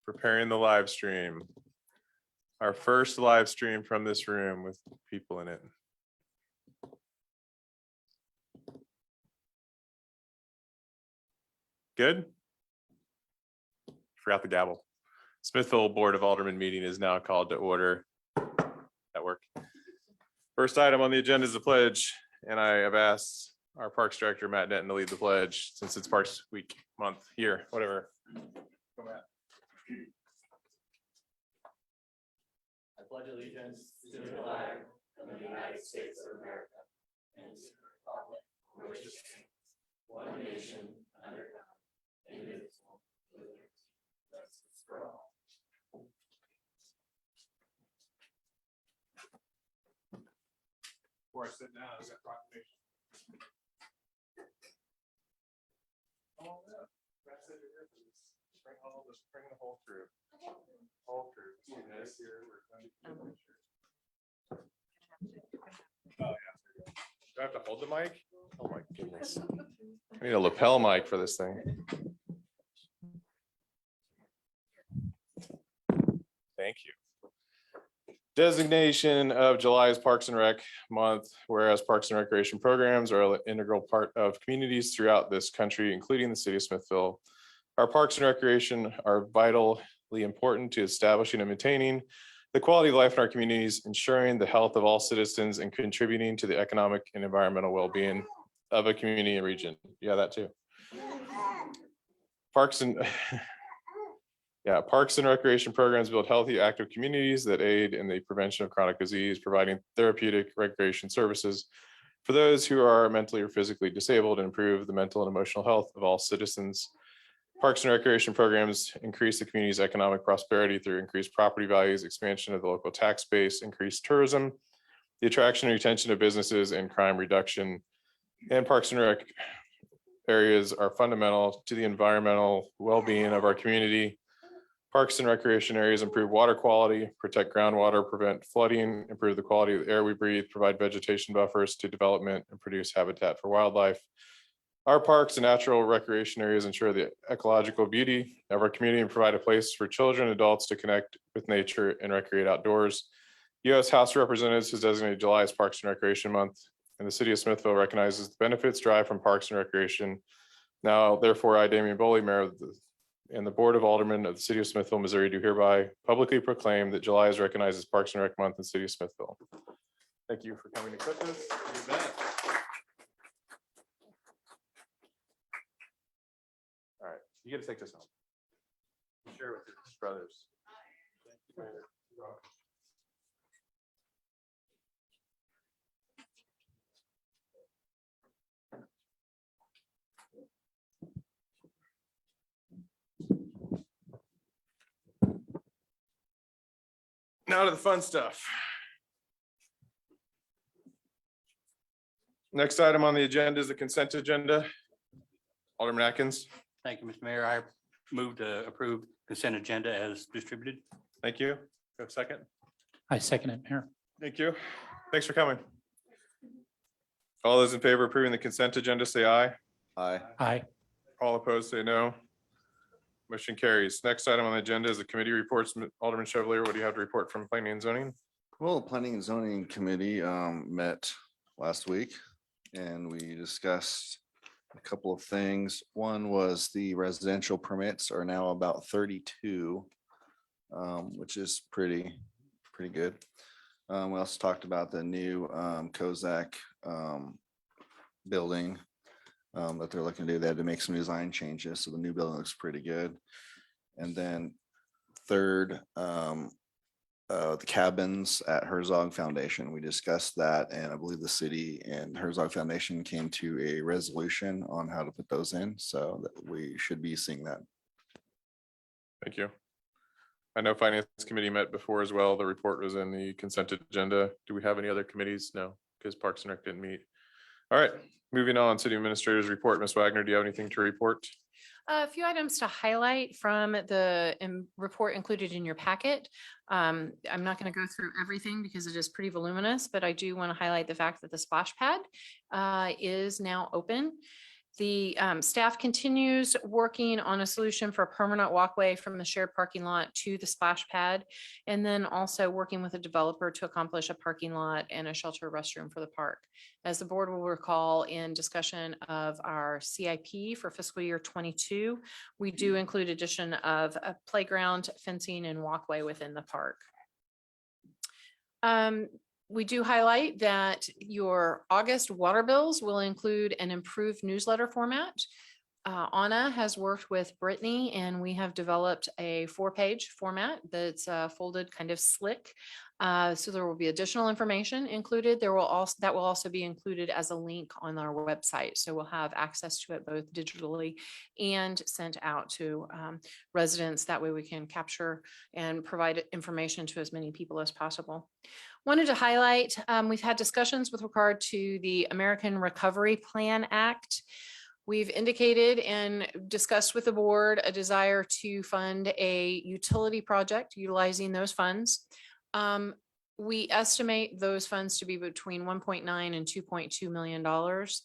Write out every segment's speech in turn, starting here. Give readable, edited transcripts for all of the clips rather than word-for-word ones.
Preparing the live stream. Our first live stream from this room with people in it. Good? Forgot the gavel. Smithville Board of Alderman meeting is now called to order. That work. First item on the agenda is the pledge, and I have asked our Parks Director, Matt Denton, to lead the pledge since it's Parks Week, month, year, whatever. Go, Matt. I pledge allegiance to the flag of the United States of America and to the republic for which it stands, one nation under God, indivisible, with liberty and justice for all. Before I sit down, is that proclamation? Oh, yeah. That's it. Bring all this, bring the whole crew. Whole crew. See this here. We're going to keep it. Oh, yeah. Do I have to hold the mic? Oh, my goodness. I need a lapel mic for this thing. Thank you. Designation of July's Parks and Rec month, whereas Parks and Recreation programs are an integral part of communities throughout this country, including the city of Smithville. Our parks and recreation are vitally important to establishing and maintaining the quality of life in our communities, ensuring the health of all citizens, and contributing to the economic and environmental well-being of a community and region. Yeah, that too. Parks and recreation programs build healthy, active communities that aid in the prevention of chronic disease, providing therapeutic recreation services for those who are mentally or physically disabled, and improve the mental and emotional health of all citizens. Parks and recreation programs increase the community's economic prosperity through increased property values, expansion of the local tax base, increased tourism, the attraction and retention of businesses, and crime reduction. And Parks and Rec areas are fundamental to the environmental well-being of our community. Parks and recreation areas improve water quality, protect groundwater, prevent flooding, improve the quality of the air we breathe, provide vegetation buffers to development, and produce habitat for wildlife. Our parks and natural recreation areas ensure the ecological beauty of our community and provide a place for children and adults to connect with nature and recreate outdoors. U.S. House of Representatives has designated July as Parks and Recreation Month, and the city of Smithville recognizes the benefits derived from parks and recreation. Now, therefore, I, Damian Boley, Mayor of and the Board of Aldermen of the City of Smithville, Missouri, do hereby publicly proclaim that July is recognized as Parks and Rec Month in the City of Smithville. Thank you for coming to quit this. You bet. All right, you get to take this home. Share with your brothers. Now to the fun stuff. Next item on the agenda is the consent agenda. Alderman Atkins. Thank you, Mr. Mayor. I move to approve consent agenda as distributed. Thank you. Go second. I second it, Mayor. Thank you. Thanks for coming. All those in favor of approving the consent agenda, say aye. Aye. Aye. All opposed, say no. Motion carries. Next item on the agenda is the committee reports. Alderman Chevalier, what do you have to report from planning and zoning? Well, Planning and Zoning Committee met last week and we discussed a couple of things. One was the residential permits are now about 32, which is pretty good. We also talked about the new Kozak building that they're looking to do. They had to make some design changes, so the new building looks pretty good. And then third, the cabins at Herzog Foundation. We discussed that, and I believe the city and Herzog Foundation came to a resolution on how to put those in, so that we should be seeing that. Thank you. I know Finance Committee met before as well. The report was in the consent agenda. Do we have any other committees? No, because Parks and Rec didn't meet. All right, moving on. City Administrator's report. Ms. Wagner, do you have anything to report? A few items to highlight from the report included in your packet. I'm not going to go through everything because it is pretty voluminous, but I do want to highlight the fact that the splash pad is now open. The staff continues working on a solution for a permanent walkway from the shared parking lot to the splash pad. And then also working with a developer to accomplish a parking lot and a shelter restroom for the park. As the board will recall in discussion of our CIP for fiscal year 22, we do include addition of a playground, fencing, and walkway within the park. We do highlight that your August water bills will include an improved newsletter format. Anna has worked with Brittany and we have developed a 4-page format that's folded kind of slick. So there will be additional information included. That will also be included as a link on our website. So we'll have access to it both digitally and sent out to residents. That way we can capture and provide information to as many people as possible. Wanted to highlight, we've had discussions with regard to the American Recovery Plan Act. We've indicated and discussed with the board a desire to fund a utility project utilizing those funds. We estimate those funds to be between 1.9 and $2.2 million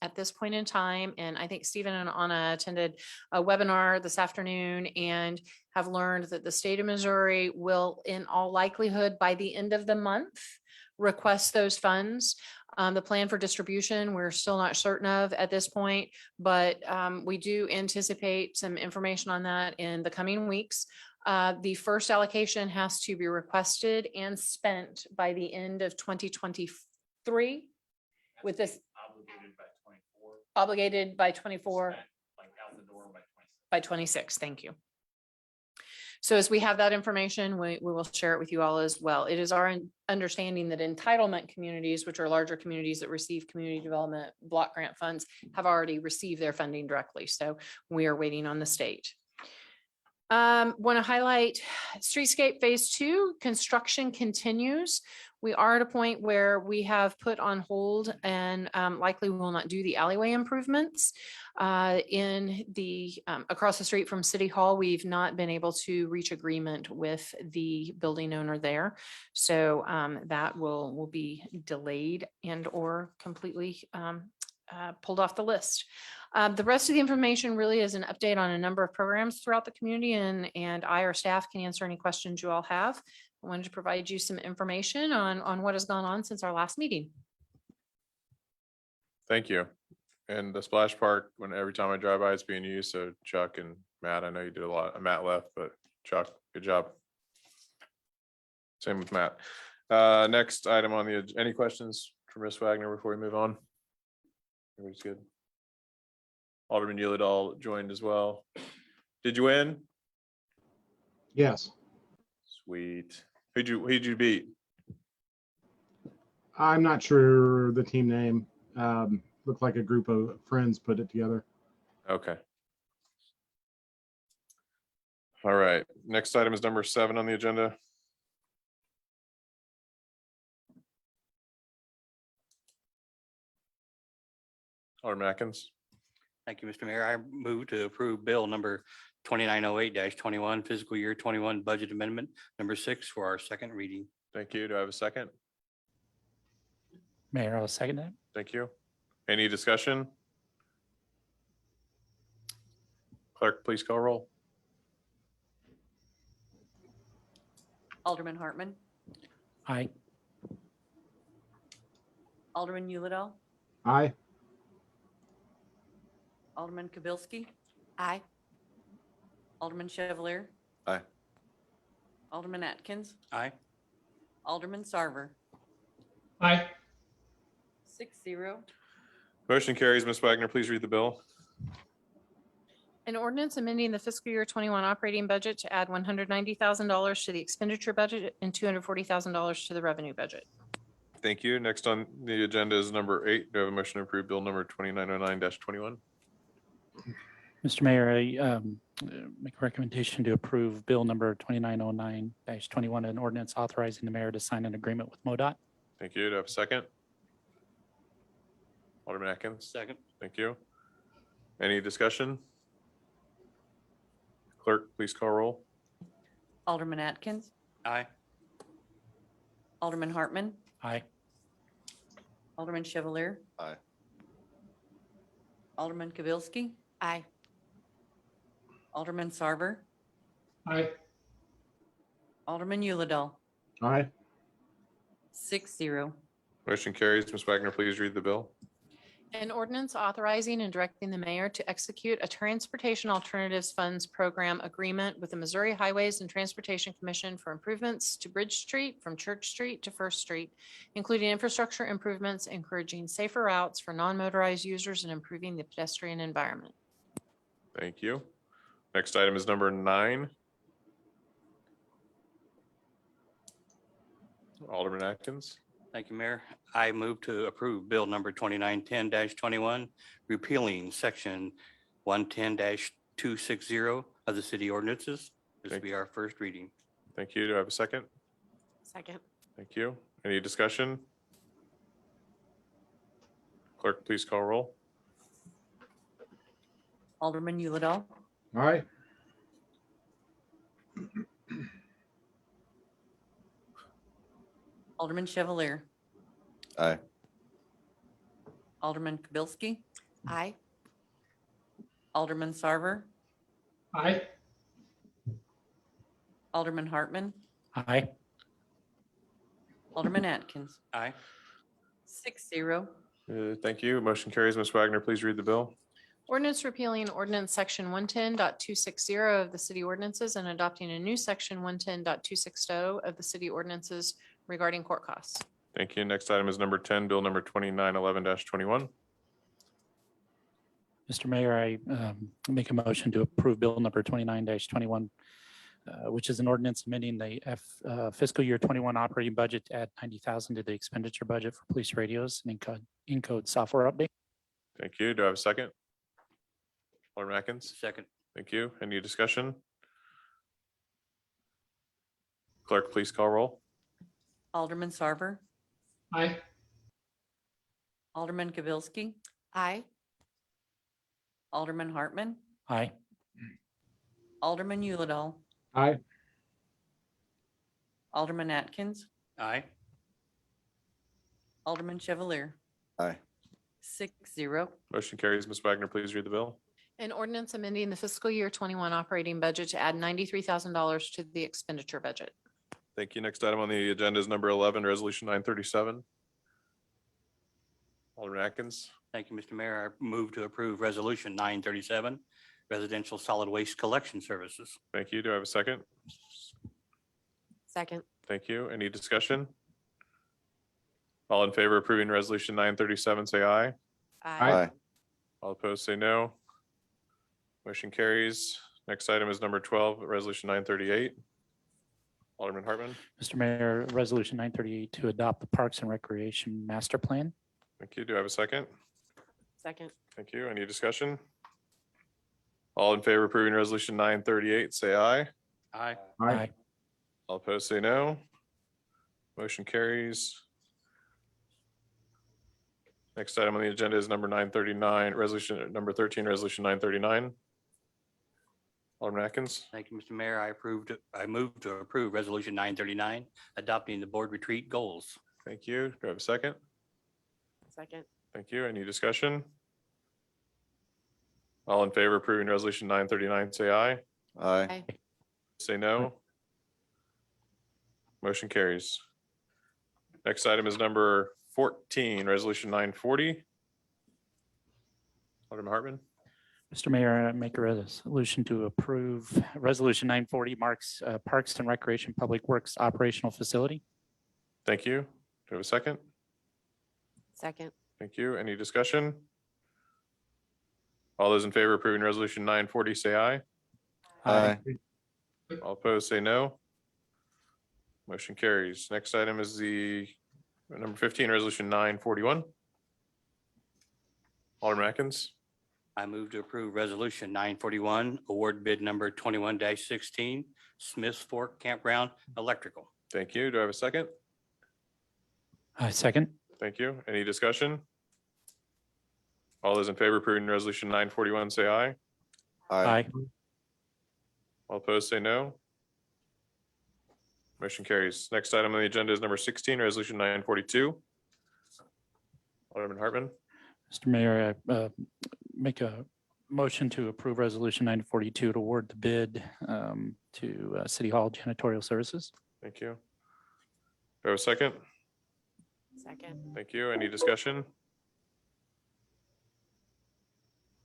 at this point in time. And I think Stephen and Anna attended a webinar this afternoon and have learned that the state of Missouri will, in all likelihood, by the end of the month, request those funds. The plan for distribution, we're still not certain of at this point, but we do anticipate some information on that in the coming weeks. The first allocation has to be requested and spent by the end of 2023 with this obligated by 24 by 26. Thank you. So as we have that information, we will share it with you all as well. It is our understanding that entitlement communities, which are larger communities that receive community development block grant funds, have already received their funding directly. So we are waiting on the state. Want to highlight Streetscape Phase 2 construction continues. We are at a point where we have put on hold and likely will not do the alleyway improvements. In the across the street from City Hall, we've not been able to reach agreement with the building owner there. So that will be delayed and or completely pulled off the list. The rest of the information really is an update on a number of programs throughout the community, and I or staff can answer any questions you all have. I wanted to provide you some information on what has gone on since our last meeting. Thank you. And the splash park, when every time I drive by, it's being used. So Chuck and Matt, I know you did a lot. Matt left, but Chuck, good job. Same with Matt. Next item on the, any questions for Ms. Wagner before we move on? Everybody's good. Alderman Yulidol joined as well. Did you win? Yes, Sweet. Who'd you beat? I'm not sure the team name. Looked like a group of friends put it together. Okay. All right. Next item is number 7 on the agenda. Alderman Atkins. Thank you, Mr. Mayor. I move to approve bill number 2908-21, fiscal year 21 budget amendment number 6 for our second reading. Thank you. Do I have a second? Mayor, I'll second that. Thank you. Any discussion? Clerk, please call roll. Alderman Hartman, Aye. Alderman Yulidol, Aye. Alderman Kabilski. Aye. Alderman Chevalier. Aye. Alderman Atkins, Aye. Alderman Sarver. Aye. 6-0. Motion carries. Ms. Wagner, please read the bill. An ordinance amending the fiscal year 21 operating budget to add $190,000 to the expenditure budget and $240,000 to the revenue budget. Thank you. Next on the agenda is number 8. Do I have a motion to approve bill number 2909-21? Mr. Mayor, I make a recommendation to approve bill number 2909-21, an ordinance authorizing the mayor to sign an agreement with MoDOT. Thank you. Do I have a second? Alderman Atkins. Second. Thank you. Any discussion? Clerk, please call roll. Alderman Atkins, Aye. Alderman Hartman, Aye. Alderman Chevalier. Aye. Alderman Kibelski, Aye. Alderman Sarver, Aye. Alderman Yulidol, Aye. 6-0. Motion carries. Ms. Wagner, please read the bill. An ordinance authorizing and directing the mayor to execute a Transportation Alternatives Funds Program agreement with the Missouri Highways and Transportation Commission for improvements to Bridge Street from Church Street to First Street, including infrastructure improvements, encouraging safer routes for non-motorized users and improving the pedestrian environment. Thank you. Next item is number 9. Alderman Atkins. Thank you, Mayor. I move to approve Bill number 2910-21, repealing section 110-260 of the city ordinances. This will be our first reading. Thank you. Do I have a second? Second. Thank you. Any discussion? Clerk, please call roll. Alderman Yulidol, Aye. Alderman Chevalier, Aye. Alderman Kibelski, Aye. Alderman Sarver, Aye. Alderman Hartman, Aye. Alderman Atkins, Aye. 6-0. Thank you. Motion carries. Ms. Wagner, please read the bill. Ordinance repealing ordinance section 110.260 of the city ordinances and adopting a new section 110.260 of the city ordinances regarding court costs. Thank you. Next item is number 10, bill number 2911-21. Mr. Mayor, I make a motion to approve bill number 29-21, which is an ordinance amending the fiscal year 21 operating budget to add 90,000 to the expenditure budget for police radios and encode software update. Thank you. Do I have a second? Alderman Atkins. Second. Thank you. Any discussion? Clerk, please call roll. Alderman Sarver, Aye. Alderman Kibelski, Aye. Alderman Hartman, Aye. Alderman Yulidol, Aye. Alderman Atkins, Aye. Alderman Chevalier, Aye. 6-0. Motion carries. Ms. Wagner, please read the bill. An ordinance amending the fiscal year 21 operating budget to add $93,000 to the expenditure budget. Thank you. Next item on the agenda is number 11, resolution 937. Alderman Atkins. Thank you, Mr. Mayor. I move to approve resolution 937, residential solid waste collection services. Thank you. Do I have a second? Second. Thank you. Any discussion? All in favor of approving resolution 937, say aye. Aye. All opposed, say no. Motion carries. Next item is number 12, resolution 938. Alderman Hartman. Mr. Mayor, resolution 938 to adopt the Parks and Recreation Master Plan. Thank you. Do I have a second? Second. Thank you. Any discussion? All in favor of approving resolution 938, say aye. Aye. Aye. All opposed, say no. Motion carries. Next item on the agenda is number 939, resolution number 13, resolution 939. Alderman Atkins. Thank you, Mr. Mayor. I move to approve resolution 939, adopting the board retreat goals. Thank you. Do I have a second? Second. Thank you. Any discussion? All in favor of approving resolution 939, say aye. Aye. Say no. Motion carries. Next item is number 14, resolution 940. Alderman Hartman. Mr. Mayor, I make a resolution to approve resolution 940 marks Parks and Recreation Public Works operational facility. Thank you. Do I have a second? Second. Thank you. Any discussion? All those in favor of approving resolution 940, say aye. Aye. All opposed, say no. Motion carries. Next item is the number 15, resolution 941. Alderman Atkins. I move to approve resolution 941, award bid number 21-16, Smith's Fork Campground Electrical. Thank you. Do I have a second? Second. Thank you. Any discussion? All those in favor of approving resolution 941, say aye. Aye. All opposed, say no. Motion carries. Next item on the agenda is number 16, resolution 942. Alderman Hartman. Mr. Mayor, I Make a motion to approve resolution 942 to award the bid to City Hall janitorial services. Thank you. Do I have a second? Second. Thank you. Any discussion?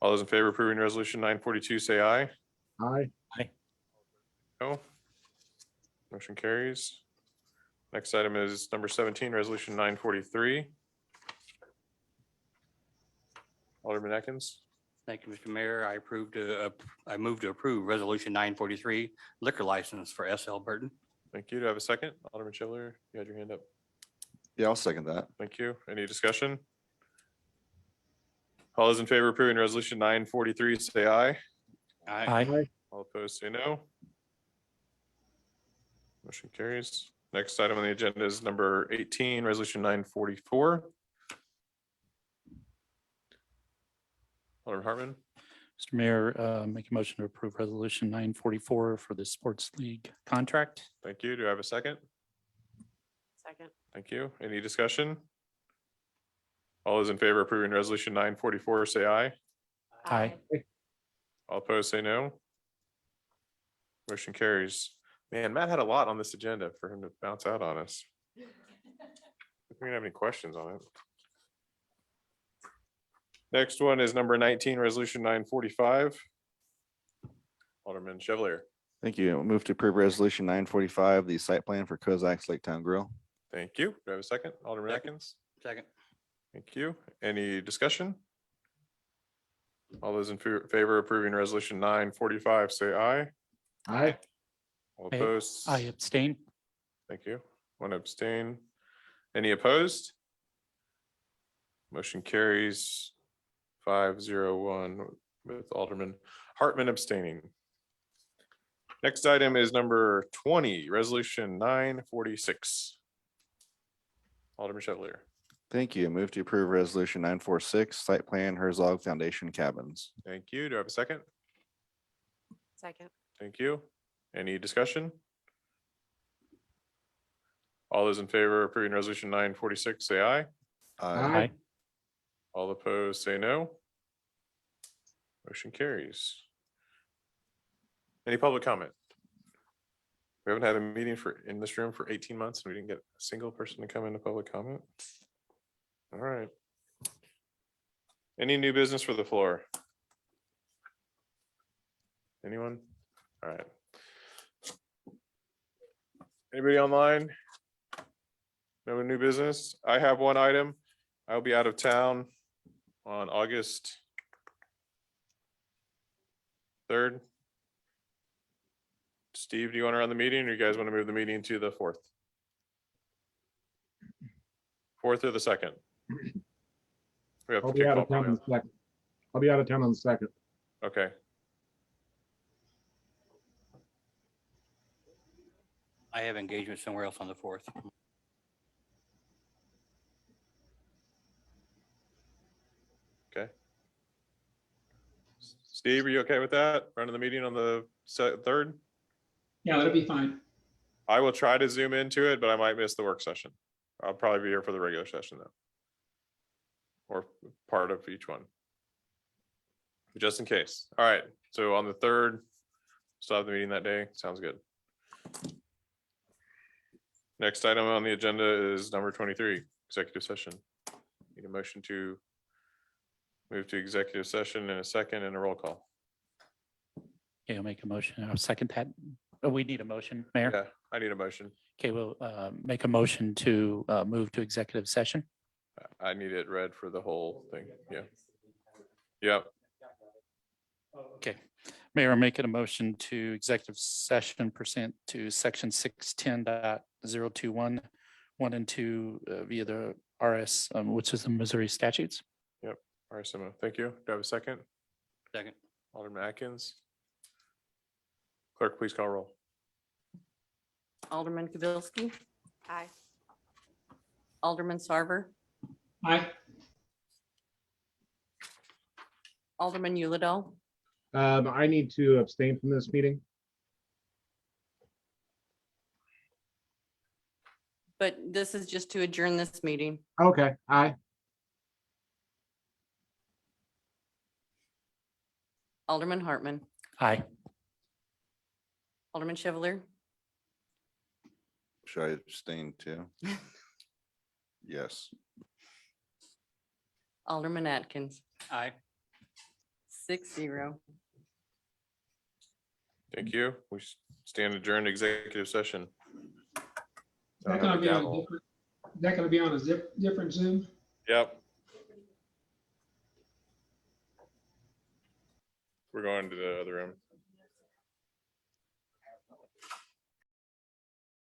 All those in favor of approving resolution 942, say aye. Aye. No. Motion carries. Next item is number 17, resolution 943. Alderman Atkins. Thank you, Mr. Mayor. I move to approve resolution 943 liquor license for SL Burton. Thank you. Do I have a second? Alderman Chevalier, you had your hand up. Yeah, I'll second that. Thank you. Any discussion? All those in favor of approving resolution 943, say aye. Aye. All opposed, say no. Motion carries. Next item on the agenda is number 18, resolution 944. Alderman Hartman. Mr. Mayor, make a motion to approve resolution 944 for the sports league contract. Thank you. Do I have a second? Second. Thank you. Any discussion? All those in favor of approving resolution 944, say aye. Aye. All opposed, say no. Motion carries. Man, Matt had a lot on this agenda for him to bounce out on us. If we don't have any questions on it. Next one is number 19, resolution 945. Alderman Chevalier. Thank you. Move to approve resolution 945, the site plan for Kozak's Lake Town Grill. Thank you. Do I have a second? Alderman Second. Atkins. Second. Thank you. Any discussion? All those in favor of approving resolution 945, say aye. Aye. All Aye. opposed? I abstain. Thank you. One abstain. Any opposed? Motion carries 5-0-1 with Alderman Hartman abstaining. Next item is number 20, resolution 946. Alderman Chevalier. Thank you. Move to approve resolution 946, site plan Herzog Foundation Cabins. Thank you. Do I have a second? Second. Thank you. Any discussion? All those in favor of approving resolution 946, say aye. Aye. All opposed, say no. Motion carries. Any public comment? We haven't had a meeting in this room for 18 months and we didn't get a single person to come into public comment. All right. Any new business for the floor? Anyone? All right. Anybody online? No new business? I have one item. I'll be out of town on August 3rd. Steve, do you want to run the meeting or you guys want to move the meeting to the 4th? 4th or the 2nd? We have I'll to be kick out off of town on on the second. I'll be out of town on the second. the- Okay, I have engagement somewhere else on the 4th. okay. Steve, are you okay with that? Running the meeting on the 3rd? Yeah, that'll be fine. I will try to zoom into it, but I might miss the work session. I'll probably be here for the regular session though. Or part of each one. Just in case. All right, so on the 3rd, still have the meeting that day. Sounds good. Next item on the agenda is number 23, executive session. Need a motion to move to executive session in a second and a roll call. Okay, I'll make a motion. I'll second that. Oh, we need a motion, Mayor. Yeah, I need a motion. Okay, we'll make a motion to move to executive session. I need it read for the whole thing. Yeah. Yep. Okay, Mayor, I'm making a motion to executive session pursuant to section 610.021, 1 and 2 via the RS, which is the Missouri statutes. All right, Simo, thank you. Do I have a second? Second. Alderman Atkins. Clerk, please call roll. Alderman Kibelski, Aye. Alderman Sarver, Aye. Alderman Yulidol, I need to abstain from this meeting. but this is just to adjourn this meeting. Okay, aye. Alderman Hartman, Aye. Alderman Chevalier, Should I abstain too? Yes. Alderman Atkins, Aye. 6-0. Thank you. We stand adjourned executive session. Is that gonna be on a different, is that gonna be on a different Zoom? Yep. We're going to the other room.